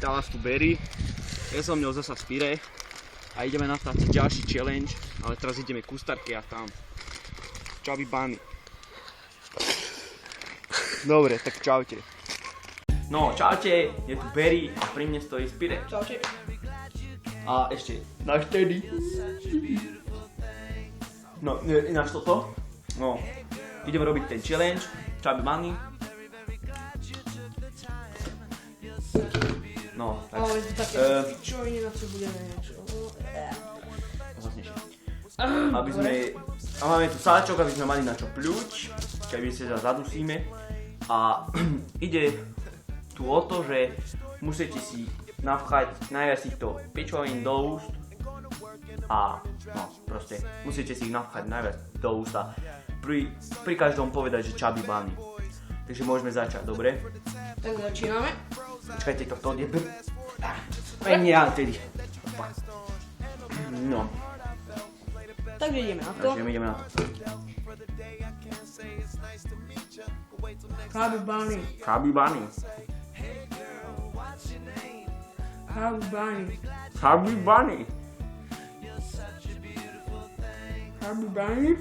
Teraz tu Berry, ja som mňou zasa Spire a ideme natáčať ďalší challenge, ale teraz ideme ku Starke a tam. Chubby Bunny. Dobre, tak čaute. No, čaute, je tu Berry a pri mne stojí Spire. Čaute. A ešte náš Teddy. No, ináč toto. No, ideme robiť ten challenge, Chubby Bunny. No, tak. Ale také pičoviny, na čo budeme niečo. Aby sme... A máme tu sáčok, aby sme mali na čo pľuť, keby sa zadusíme. A ide tu o to, že musíte si napchať najviac týchto pičovín do úst. A no, proste, musíte si ich napchať najviac do úst a pri každom povedať, že Chubby Bunny. Takže môžeme začať, dobre? Tak začíname. Počkajte, to je... Nie, ale tedy. No. Takže ideme na to. Takže ideme na to. Chubby Bunny. Chubby Bunny. Chubby Bunny. Chubby Bunny. Chubby Bunny.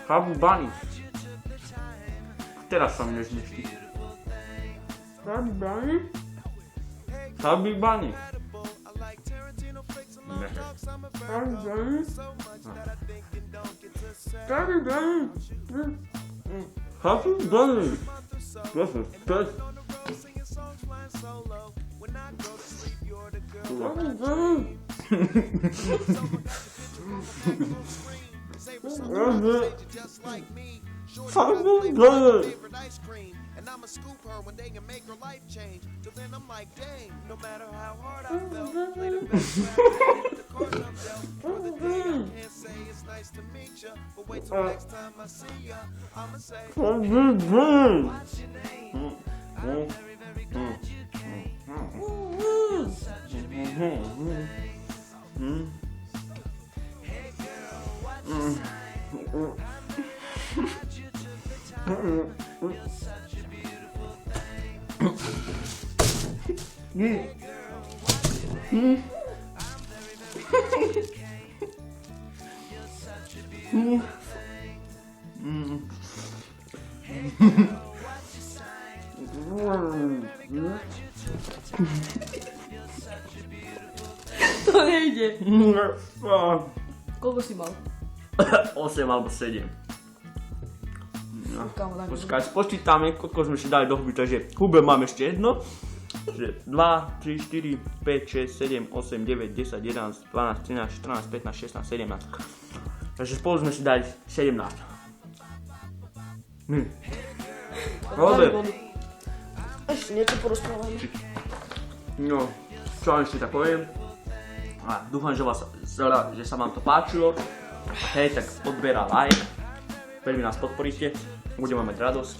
Chubby Bunny. Teraz sa mne zmešti. Chubby Bunny. Chubby Bunny. Chubby Bunny. Chubby Bunny. Chubby Bunny. Proszę, cześć. Chubby Bunny. Chubby Bunny. And I'ma scoop her one day and make her life change. Till then I'm like, dang, no matter how hard I felt, play the best rap, the cards I'm dealt. For the day I can't say it's nice to meet ya, but wait till next time I see ya, I'ma say, Chubby Bunny. what's your name? I'm very, very glad you came. Such a beautiful thing. Hey girl, what's your sign? Glad you took the time. You're such a beautiful thing. Hey girl, what's your name? I'm very, very glad you came. You're such a beautiful thing. Hey girl, what's your sign? Glad you took the time. You're such a beautiful thing. To nejde. Koľko si mal? 8 alebo 7. No. Počkaj, spočítame, koľko sme si dali do huby, takže hube mám ešte jedno. Že 2, 3, 4, 5, 6, 7, 8, 9, 10, 11, 12, 13, 14, 15, 16, 17. Takže spolu sme si dali 17. Dobre. Ešte niečo porozprávame. No, čo vám ešte tak poviem. A dúfam, že sa vám to páčilo. Hej, tak odber a like. Veľmi nás podporíte. Budeme mať radosť.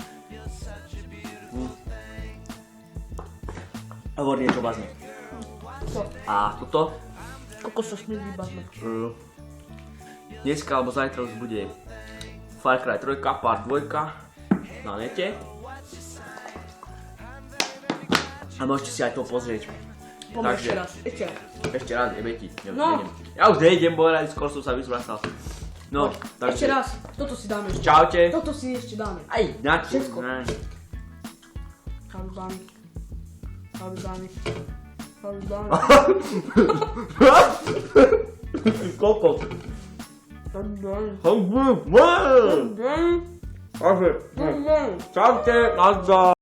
Hovor niečo bazne. Co? A toto? Koľko sa smí vybazme? Dneska alebo zajtra už bude Far Cry 3, part 2 na nete. A môžete si aj to pozrieť. Poďme ešte raz. Ešte raz, jebeti. No. Ja už nejdem, bo skôr som sa vyzvracal. No, takže... Ešte raz. Toto si dáme ešte. Čaute. Toto si ešte dáme. Aj, na čo? Všetko. Chubby Bunny. Chubby Bunny. Chubby Bunny. Kokos. Chubby Bunny. Chubby Bunny. Chubby Bunny. Takže, Chubby Bunny. čaute, nazdar.